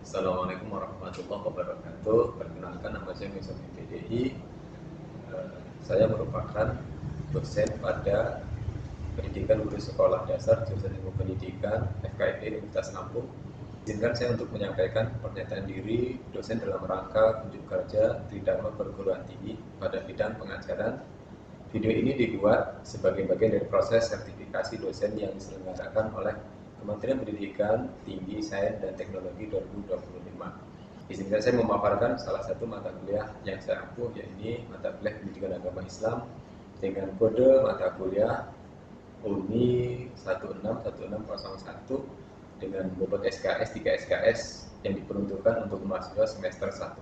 Assalamualaikum warahmatullahi wabarakatuh. Perkenalkan, nama saya Misal PDI. Saya merupakan dosen pada pendidikan guru sekolah dasar jurusan ilmu pendidikan FKIP Universitas Lampung. Izinkan saya untuk menyampaikan pernyataan diri dosen dalam rangka unjuk kerja Tridharma Perguruan Tinggi pada bidang pengajaran. Video ini dibuat sebagai bagian dari proses sertifikasi dosen yang diselenggarakan oleh Kementerian Pendidikan Tinggi, Sains dan Teknologi 2025. Izinkan saya memaparkan salah satu mata kuliah yang saya ampuh, yaitu mata kuliah Pendidikan Agama Islam dengan kode mata kuliah UNI 161601 dengan bobot SKS 3 SKS yang diperuntukkan untuk mahasiswa semester 1.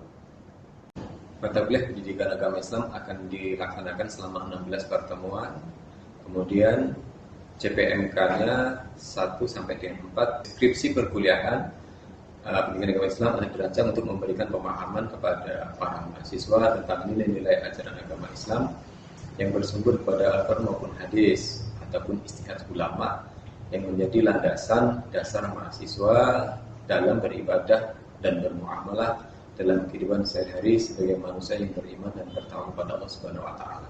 Mata kuliah Pendidikan Agama Islam akan dilaksanakan selama 16 pertemuan. Kemudian CPMK-nya 1 sampai dengan 4. Deskripsi perkuliahan Pendidikan Agama Islam adalah dirancang untuk memberikan pemahaman kepada para mahasiswa tentang nilai-nilai ajaran agama Islam yang bersumber kepada Al-Quran maupun hadis ataupun istihad ulama yang menjadi landasan dasar mahasiswa dalam beribadah dan bermuamalah dalam kehidupan sehari-hari sebagai manusia yang beriman dan bertawakal kepada Allah Subhanahu wa taala.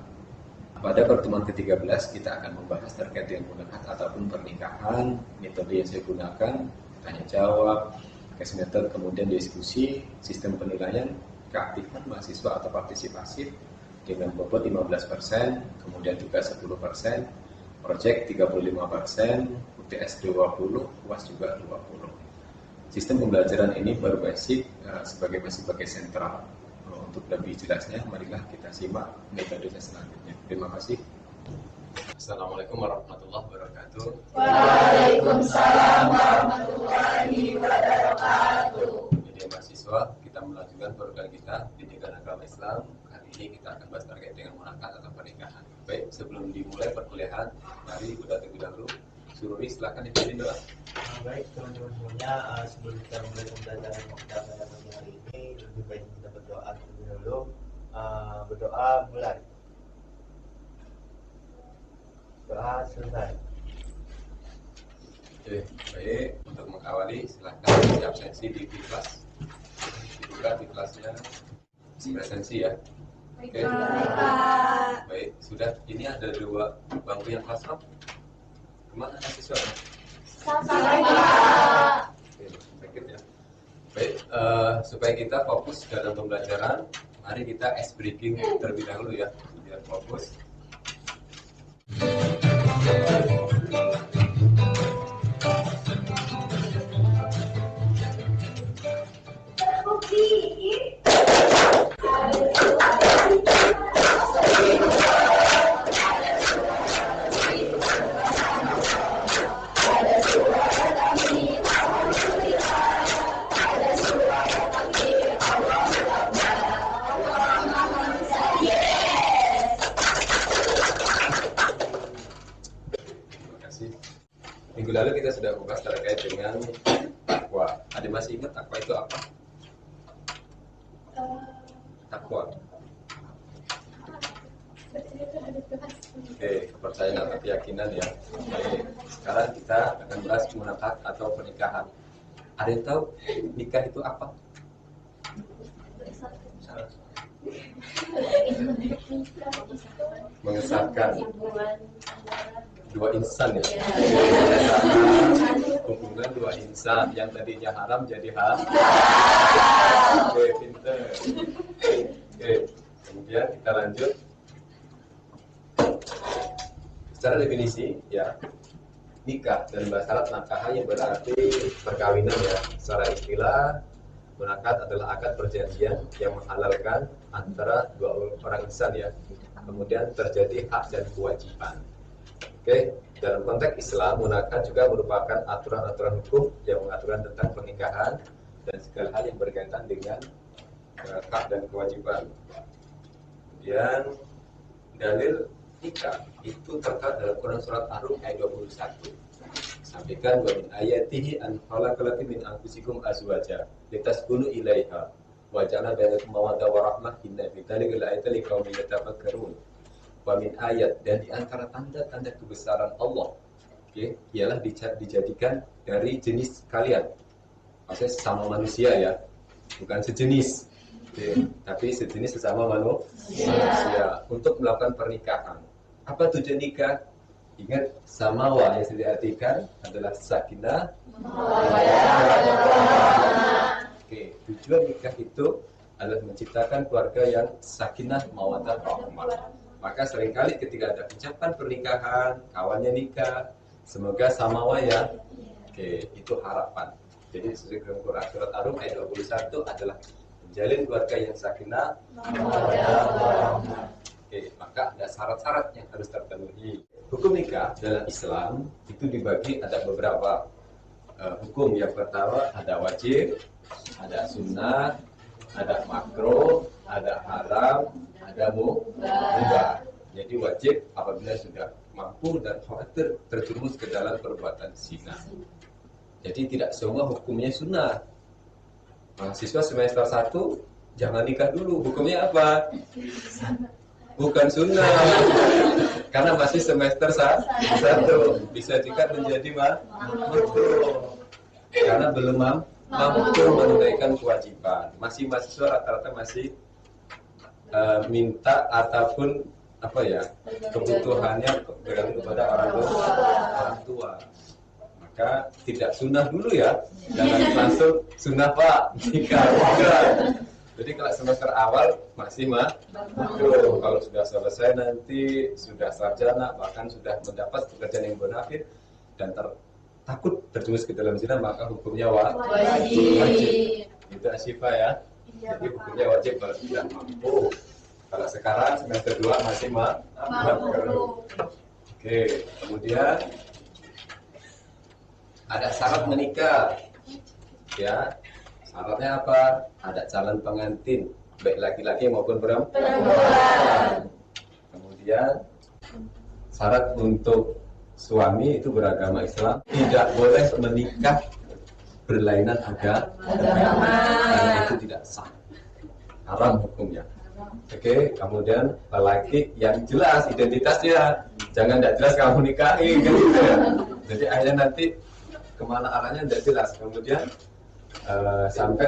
Pada pertemuan ke-13 kita akan membahas terkait dengan munakat ataupun pernikahan, metode yang saya gunakan, tanya jawab, case method, kemudian diskusi, sistem penilaian, keaktifan mahasiswa atau partisipasi dengan bobot 15%, kemudian juga 10%, project 35%, UTS 20%, UAS juga 20%. Sistem pembelajaran ini berbasis sebagai sentral. Untuk lebih jelasnya, marilah kita simak metode selanjutnya. Terima kasih. Assalamualaikum warahmatullahi wabarakatuh. Waalaikumsalam warahmatullahi wabarakatuh. Jadi mahasiswa, kita melanjutkan program kita Pendidikan Agama Islam. Hari ini kita akan bahas terkait dengan munakat atau pernikahan. Baik, sebelum dimulai perkuliahan, mari terlebih dahulu Sururi, silakan dipimpin doa. Baik teman-teman semuanya, sebelum kita mulai pembelajaran kita pada pagi hari ini, lebih baik kita berdoa terlebih dahulu. Berdoa mulai. Doa selesai. Oke, baik. Untuk mengawali, silakan di absensi di kelas. Dibuka di kelasnya presensi ya. Oke. Baik, sudah. Ini ada 2 bangku yang kosong. Kemana mahasiswa? Sakit ya. Baik, supaya kita fokus dalam pembelajaran, mari kita ice breaking terlebih dahulu ya, biar fokus. Minggu lalu kita sudah membahas terkait dengan takwa. Ada masih ingat takwa itu apa? Takwa. Oke, kepercayaan atau keyakinan ya. Oke, sekarang kita akan bahas munakat atau pernikahan. Ada yang tahu nikah itu apa? Mengesahkan dua insan ya. Hubungan 2 insan yang tadinya haram jadi halal. Oke, pinter. Oke, kemudian kita lanjut. Secara definisi ya, nikah dan bahasa Arab nakah yang berarti perkawinan ya. Secara istilah, munakat adalah akad perjanjian yang menghalalkan antara 2 orang insan ya. Kemudian terjadi hak dan kewajiban. Oke, dalam konteks Islam, munakat juga merupakan aturan-aturan hukum yang mengatur tentang pernikahan dan segala hal yang berkaitan dengan hak dan kewajiban. Kemudian dalil nikah itu terdapat dalam Quran surat Ar-Rum ayat 21. Sampaikan wa min ayatihi an khalaqalakum min anfusikum azwaja litaskunu ilaiha wa ja'ala bainakum mawaddah wa rahmah inna fi dzalika laayatal liqaumin yatafakkarun. Wa min ayat, dan di antara tanda-tanda kebesaran Allah, ialah dijadikan dari jenis kalian maksudnya sesama manusia ya, bukan sejenis. Oke, tapi sejenis sesama manusia untuk melakukan pernikahan. Apa tujuan nikah? Ingat, samawa yang saya diartikan adalah sakinah. Oke, tujuan nikah itu adalah menciptakan keluarga yang sakinah mawaddah rahmah. Maka seringkali ketika ada ucapan pernikahan, kawannya nikah, semoga samawa ya. Oke, itu harapan. Jadi sesuai dengan Quran surat Ar-Rum ayat 21 adalah menjalin keluarga yang sakinah mawaddah rahmah. Oke, maka ada syarat-syarat yang harus terpenuhi. Hukum nikah dalam Islam itu dibagi ada beberapa hukum. Yang pertama ada wajib, ada sunnah, ada makruh, ada haram, ada mubah. Jadi wajib apabila sudah mampu dan khawatir terjerumus ke dalam perbuatan zina. Jadi tidak semua hukumnya sunnah. Mahasiswa semester 1 jangan nikah dulu. Hukumnya apa? Bukan sunnah. Karena masih semester 1. Bisa juga menjadi makruh. Karena belum mampu menunaikan kewajiban. Masih mahasiswa rata-rata masih minta ataupun apa ya, kebutuhannya bergantung kepada orang tua. Maka tidak sunnah dulu ya. Jangan langsung sunnah Pak nikah. Jadi kalau semester awal masih makruh. Kalau sudah selesai nanti sudah sarjana, bahkan sudah mendapat pekerjaan yang bonafit dan takut terjerumus ke dalam zina, maka hukumnya wajib. Itu Asyifa ya. Jadi hukumnya wajib kalau sudah mampu. Kalau sekarang semester 2 masih makruh. Oke, kemudian ada syarat menikah. Ya. Syaratnya apa? Ada calon pengantin, baik laki-laki maupun perempuan. Kemudian syarat untuk suami itu beragama Islam, tidak boleh menikah berlainan agama, karena itu tidak sah, haram hukumnya. Oke, kemudian lelaki yang jelas identitasnya, jangan tidak jelas kamu nikahi, kan gitu ya. Jadi akhirnya nanti kemana arahnya tidak jelas. Kemudian sampai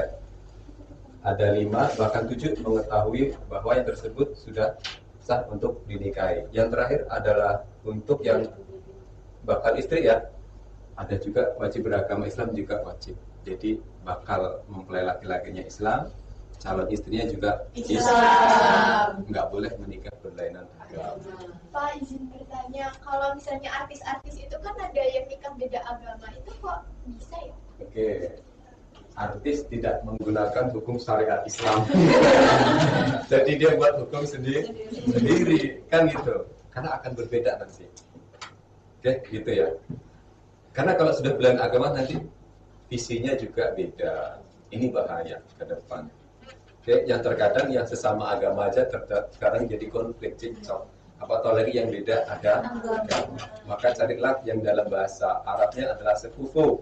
ada 5 bahkan 7 mengetahui bahwa yang tersebut sudah sah untuk dinikahi. Yang terakhir adalah untuk yang bakal istri ya, ada juga wajib beragama Islam juga wajib. Jadi bakal mempelai laki-lakinya Islam, calon istrinya juga Islam. Nggak boleh menikah berlainan agama. Pak, izin bertanya, kalau misalnya artis-artis itu kan ada yang nikah beda agama, itu kok bisa ya? Oke. Artis tidak menggunakan hukum syariat Islam. Jadi dia buat hukum sendiri, kan gitu. Karena akan berbeda nanti. Oke, gitu ya. Karena kalau sudah belain agama nanti visinya juga beda. Ini bahaya ke depan. Oke, yang terkadang yang sesama agama aja sekarang jadi konflik cekcok. Apatah lagi yang beda ada agama. Maka carilah yang dalam bahasa Arabnya adalah sekufu.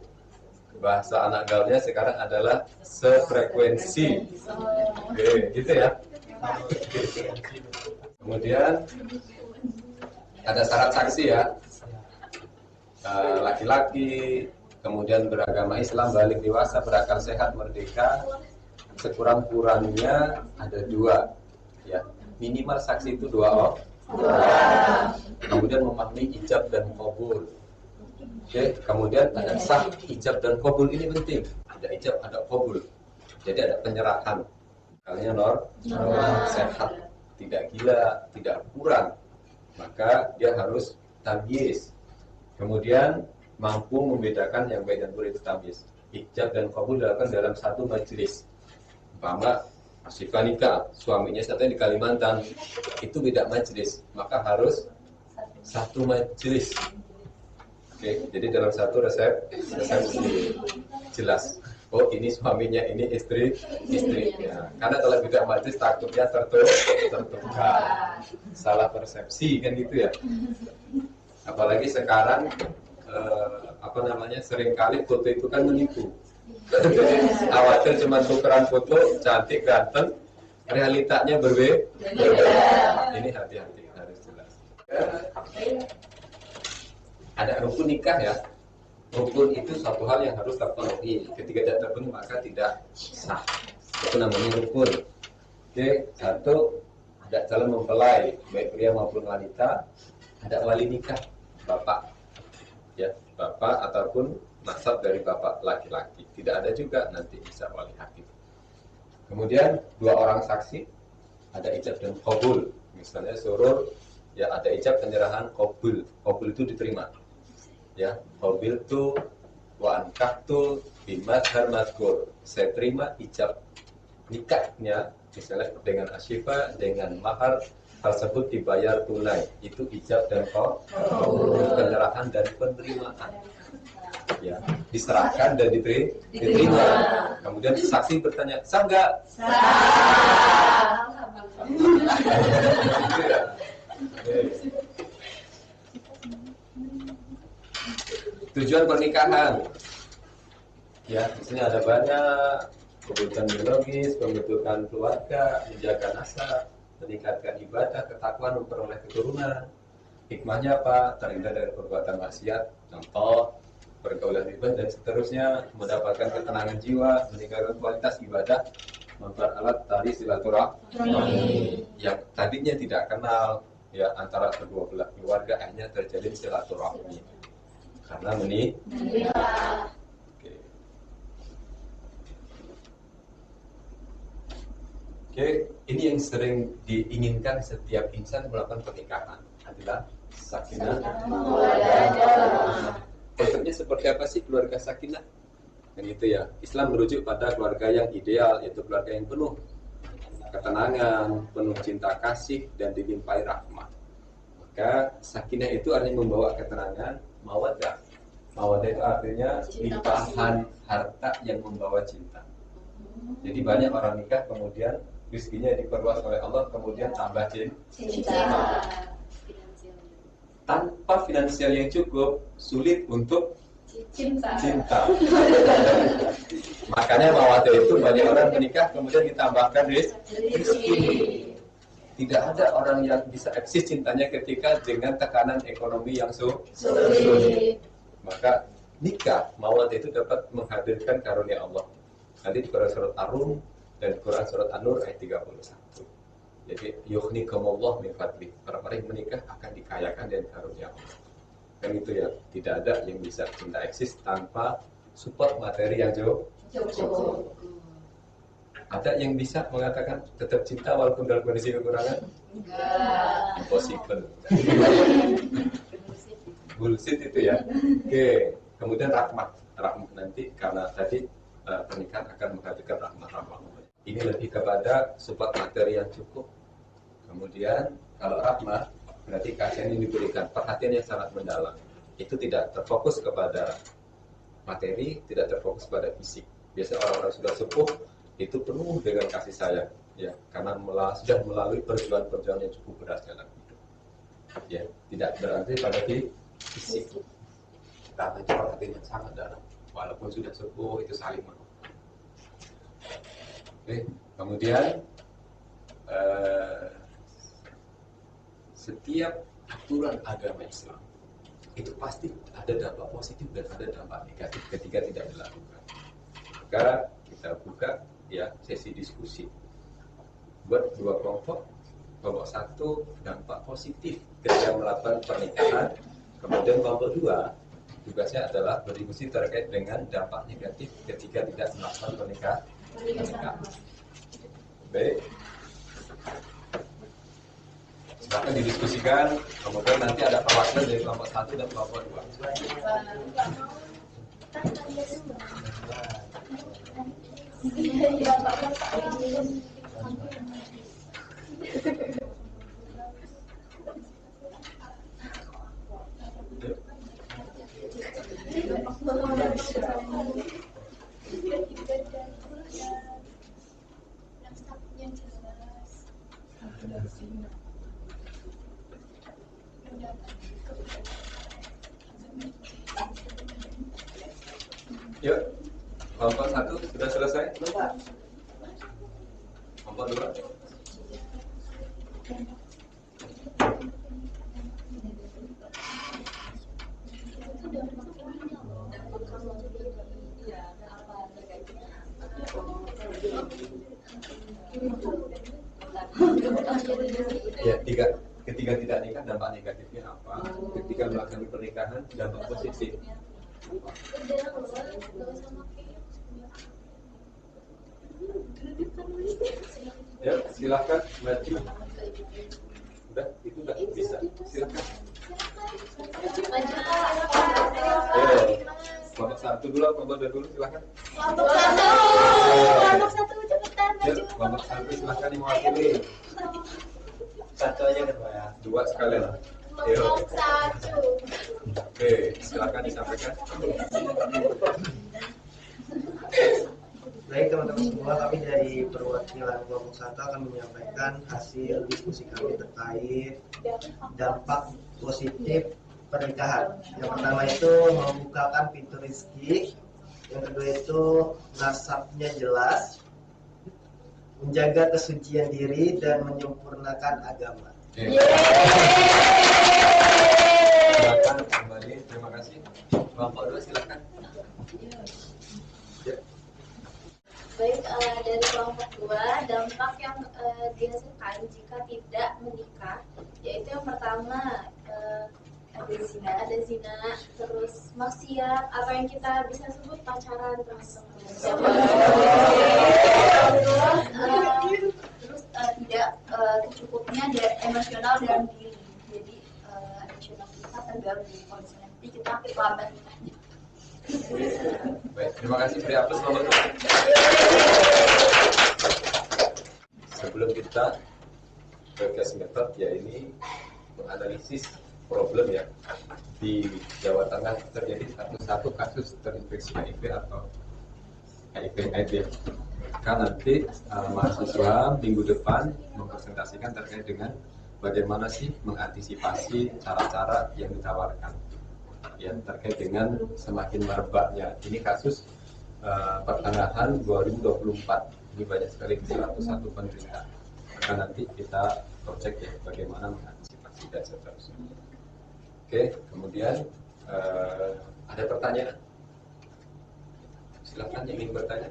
Bahasa anak gaulnya sekarang adalah sefrekuensi. Oke, gitu ya. Kemudian ada syarat saksi ya. Laki-laki, kemudian beragama Islam, balik dewasa, berakal sehat, merdeka. Sekurang-kurangnya ada 2 ya. Minimal saksi itu 2 orang. Kemudian memahami ijab dan qabul. Oke, kemudian ada sah ijab dan qabul, ini penting. Ada ijab, ada qabul. Jadi ada penyerahan. Kalinya normal, sehat, tidak gila, tidak kurang. Maka dia harus tamyiz. Kemudian mampu membedakan yang baik dan buruk, itu tamyiz. Ijab dan qabul dilakukan dalam satu majelis. Umpama Asyifa nikah, suaminya satunya di Kalimantan, itu beda majelis, maka harus satu majelis. Oke, jadi dalam satu resepsi jelas. Oh, ini suaminya, ini istrinya. Karena kalau beda majelis takutnya tertukar, salah persepsi kan gitu ya. Apalagi sekarang seringkali foto itu kan menipu. Jadi khawatir cuma tukeran foto cantik ganteng, realitanya berbeda. Ini hati-hati, harus jelas. Ada rukun nikah ya. Rukun itu suatu hal yang harus terpenuhi. Ketika tidak terpenuhi maka tidak sah. Itu namanya rukun. Oke, satu, ada calon mempelai baik pria maupun wanita, ada wali nikah, bapak, ya bapak ataupun nasab dari bapak laki-laki. Tidak ada juga nanti bisa wali hakim. Kemudian dua orang saksi, ada ijab dan qabul. Misalnya surur, ya ada ijab penyerahan, qabul. Qabul itu diterima. Ya, qabil tu wa ankahtu bimadhar madhkur. Saya terima ijab nikahnya, misalnya dengan asyifa, dengan mahar tersebut dibayar tunai. Itu ijab dan qabul, penyerahan dan penerimaan. Ya, diserahkan dan diterima. Kemudian saksi bertanya, sah enggak? Sah. Tujuan pernikahan, ya, misalnya ada banyak kebutuhan biologis, pembentukan keluarga, menjaga nasab, meningkatkan ibadah, ketakwaan, memperoleh keturunan. Hikmahnya apa? Terhindar dari perbuatan maksiat, contoh pergaulan bebas dan seterusnya, mendapatkan ketenangan jiwa, meningkatkan kualitas ibadah, memperalat tali silaturahmi yang tadinya tidak kenal, ya, antara kedua belah keluarga akhirnya terjalin silaturahmi karena menikah. Oke, ini yang sering diinginkan setiap insan melakukan pernikahan adalah sakinah. Konsepnya seperti apa sih keluarga sakinah? Dan itu ya, Islam merujuk pada keluarga yang ideal, yaitu keluarga yang penuh ketenangan, penuh cinta kasih dan dilimpahi rahmat. Maka sakinah itu artinya membawa ketenangan, mawaddah. Mawaddah itu artinya limpahan harta yang membawa cinta. Jadi banyak orang nikah kemudian rezekinya diperluas oleh Allah, kemudian tambah cinta. Tanpa finansial yang cukup, sulit untuk cinta. Makanya mawaddah itu banyak orang menikah kemudian ditambahkan rezeki. Tidak ada orang yang bisa eksis cintanya ketika dengan tekanan ekonomi yang sulit. Maka nikah, mawaddah itu dapat menghadirkan karunia Allah. Nanti di Quran surat Ar-Rum dan Quran surat An-Nur ayat 31. Jadi yughnikumullah min fadli. Orang-orang yang menikah akan dikayakan dengan karunia Allah. Kan itu ya, tidak ada yang bisa cinta eksis tanpa support materi yang cukup. Ada yang bisa mengatakan tetap cinta walaupun dalam kondisi kekurangan? Enggak. Impossible. Bullshit itu ya. Oke. Kemudian rahmat nanti karena tadi pernikahan akan menghadirkan rahmat. Ini lebih kepada support materi yang cukup. Kemudian kalau rahmat berarti kasih yang diberikan, perhatian yang sangat mendalam. Itu tidak terfokus kepada materi, tidak terfokus pada fisik. Biasanya orang-orang sudah sepuh itu penuh dengan kasih sayang, ya, karena sudah melalui perjuangan yang cukup berat dalam hidup. Ya, tidak berarti pada fisik. Karena perhatian yang sangat dalam, walaupun sudah sepuh itu saling menopang. Oke, kemudian setiap aturan agama Islam itu pasti ada dampak positif dan ada dampak negatif ketika tidak dilakukan. Maka kita buka ya sesi diskusi buat dua kelompok. Kelompok satu dampak positif ketika melakukan pernikahan, kemudian kelompok dua tugasnya adalah berdiskusi terkait dengan dampak negatif ketika tidak melakukan pernikahan. Baik, silakan didiskusikan. Kemudian nanti ada perwakilan dari kelompok satu dan kelompok dua. Yuk, kelompok satu sudah selesai? Kelompok dua? Ya, ketika tidak nikah dampak negatifnya apa? Ketika melakukan pernikahan dampak positif. Ya, silahkan maju. Udah, itu udah bisa. Silahkan. Kelompok satu dulu, kelompok dua dulu, silahkan. Kelompok satu cepetan Ya, maju. kelompok satu silahkan diwakili. Satu aja kan Pak ya. Dua sekalian. Kelompok satu. Oke, silakan disampaikan. Baik teman-teman semua, kami dari perwakilan kelompok 1 akan menyampaikan hasil diskusi kami terkait dampak positif pernikahan. Yang pertama itu membukakan pintu rezeki, yang kedua itu nasabnya jelas, menjaga kesucian diri dan menyempurnakan agama. Silakan kembali, terima kasih. Kelompok dua silakan. Ya. Baik, dari kelompok 2, dampak yang dirasakan jika tidak menikah, yaitu yang pertama ada zina, terus maksiat atau yang kita bisa sebut pacaran terus tidak kecukupnya dari emosional dan diri, jadi emosional kita terganggu kalau misalnya nanti kita lambat nikahnya. Baik, terima kasih beri aplaus nomor 2. Sebelum kita ke case method, ya ini menganalisis problem ya di Jawa Tengah terjadi satu kasus terinfeksi HIV atau HIV/AIDS. Kan nanti mahasiswa minggu depan mempresentasikan terkait dengan bagaimana sih mengantisipasi cara-cara yang ditawarkan yang terkait dengan semakin merebaknya. Ini kasus pertengahan 2024. Ini banyak sekali 101 penderita. Maka nanti kita project ya bagaimana mengantisipasi dan seterusnya. Oke, kemudian ada pertanyaan? Silakan yang ingin bertanya.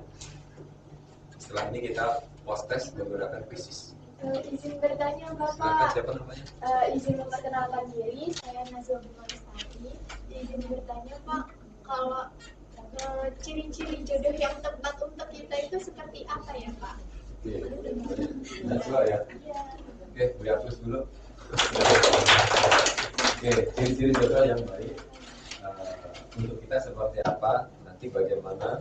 Setelah ini kita post test menggunakan krisis. Izin bertanya Silakan, Bapak. siapa namanya? Izin memperkenalkan diri, saya Nazwa Bumanestari. Izin bertanya Pak, kalau ciri-ciri jodoh yang tepat untuk kita itu seperti apa ya Pak? Oke, Najwa ya. Ya. Oke, beri aplaus dulu. Oke, ciri-ciri jodoh yang baik untuk kita seperti apa? Nanti bagaimana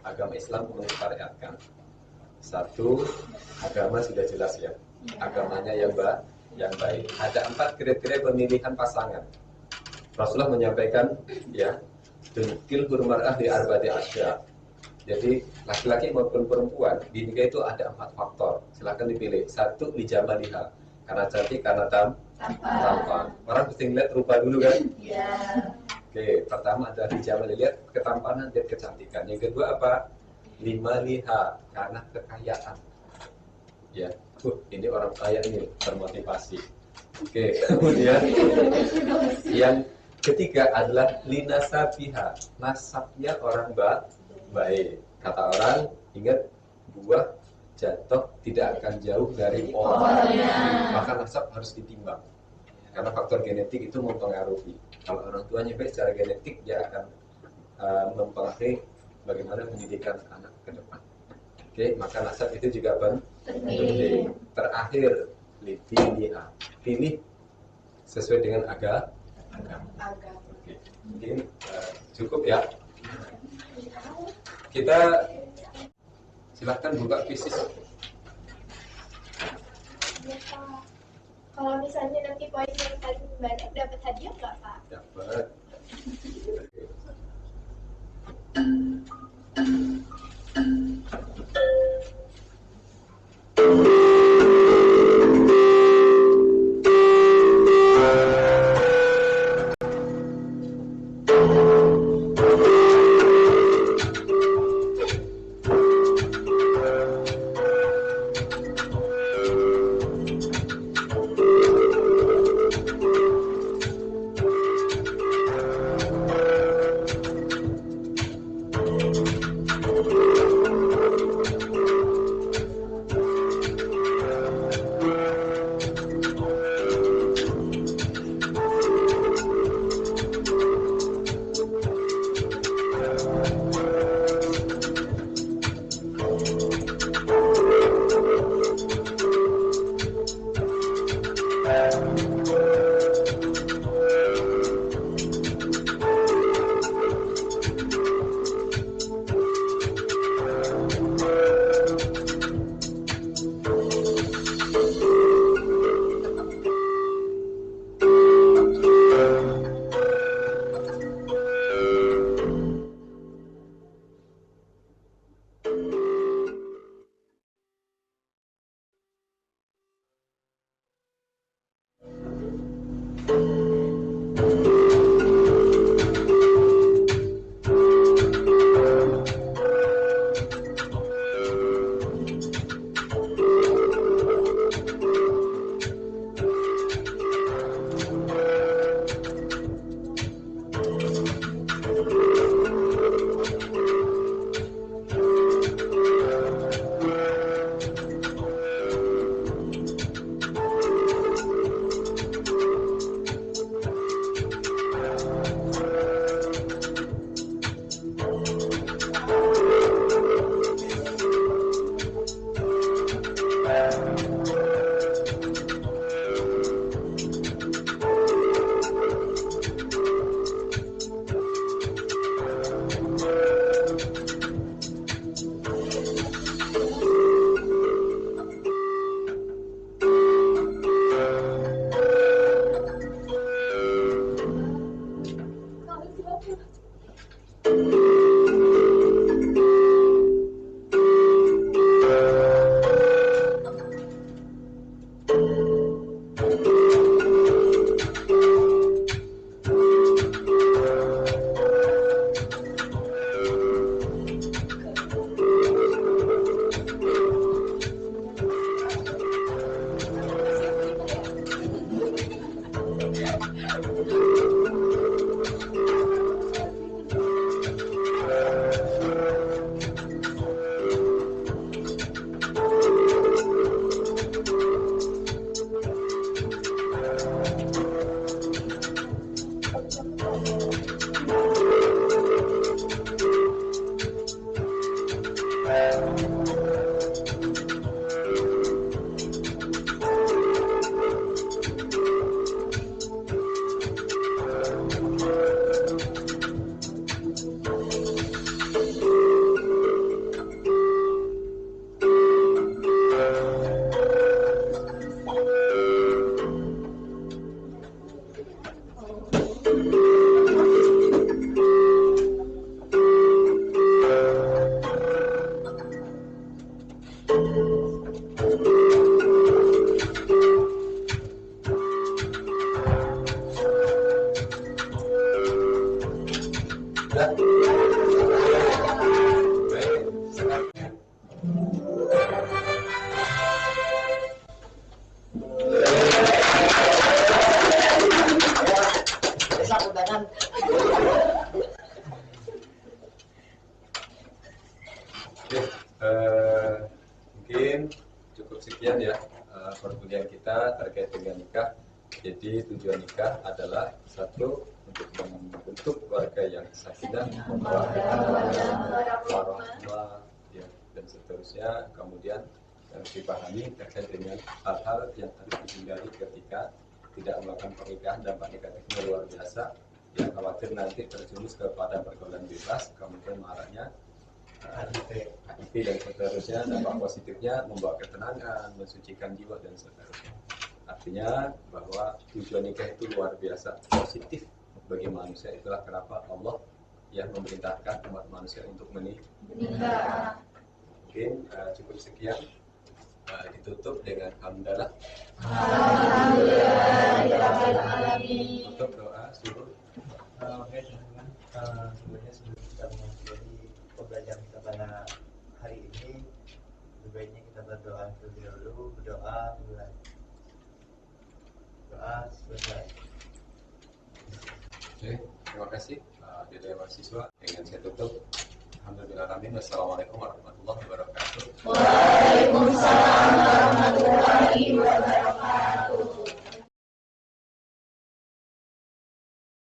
agama Islam mensyariatkan. Satu, agama sudah jelas ya. Agamanya yang baik. Ada 4 kriteria pemilihan pasangan. Rasulullah menyampaikan ya, tunkil hurmar'ah di arba'ati asya. Jadi laki-laki maupun perempuan di nikah itu ada 4 faktor. Silakan dipilih. 1, li jamaliha, karena cantik, karena tampan. Orang mesti ngeliat rupa dulu kan? Iya. Oke, pertama adalah li jamaliha, lihat ketampanan dan kecantikan. Yang kedua apa? Lima liha, karena kekayaan. Ya, ini orang kaya ini termotivasi. Oke, kemudian yang ketiga adalah linasabiha, nasabnya orang baik. Kata orang, ingat buah jatuh tidak akan jauh dari pohonnya. Maka nasab harus ditimbang. Karena faktor genetik itu mempengaruhi. Kalau orang tuanya baik secara genetik, dia akan mempengaruhi bagaimana pendidikan anak ke depan. Oke, maka nasab itu juga penting. Terakhir, pilih sesuai dengan agama. Oke, mungkin cukup ya. Kita silahkan buka krisis. Ya, Pak. Kalau misalnya nanti poin yang paling banyak dapat hadiah nggak Pak? Dapat. Mungkin cukup sekian ya perkuliahan kita terkait dengan nikah. Jadi tujuan nikah adalah satu, untuk membentuk keluarga yang sakinah, warahmah, ya, dan seterusnya. Kemudian harus dipahami terkait dengan hal-hal yang harus dihindari ketika tidak melakukan pernikahan. Dampak negatifnya luar biasa, yang khawatir nanti terjerumus kepada pergaulan bebas, kemudian maraknya HIV dan seterusnya. Dampak positifnya membawa ketenangan, mensucikan jiwa dan seterusnya. Artinya bahwa tujuan nikah itu luar biasa positif bagi manusia. Itulah kenapa Allah yang memerintahkan umat manusia untuk menikah. Mungkin cukup sekian. Ditutup dengan hamdalah. Tutup doa suruh. Oke teman-teman, sebenarnya sebelum kita mengakhiri pembelajaran kita pada hari ini, lebih baiknya kita berdoa terlebih dahulu. Berdoa mulai. Doa selesai. Oke, terima kasih dari mahasiswa. Dengan saya tutup. Alhamdulillah. Assalamualaikum warahmatullahi wabarakatuh.